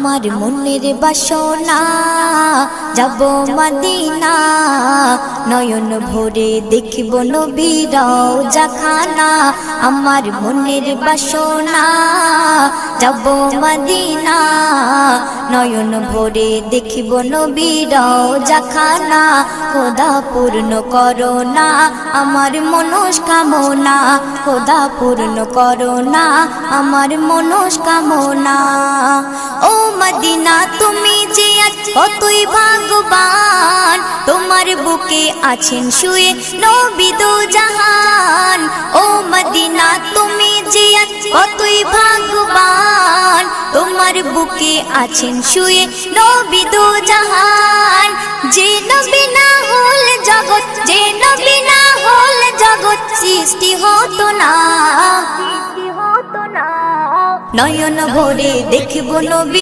আমার মনের বাসনা যাব মদিনা নয়ন ভরে দেখব নবীর রওজাখানা আমার মনের বাসনা যাব মদিনা নয়ন ভরে দেখব নবীর রওজাখানা খোদা পূর্ণ করো না আমার মনস্কামনা খোদা পূর্ণ করো না আমার মনস্কামনা ও মদিনা তুমি যে কতই ভাগ্যবান তোমার বুকে আছেন শুয়ে নবী দো জাহান ও মদিনা তুমি যে কতই ভাগ্যবান তোমার বুকে আছেন শুয়ে নবী দো জাহান যে নবী না হল জগৎ যে নবী না হল জগৎ সৃষ্টি হতো না নয়ন ভরে দেখব নবী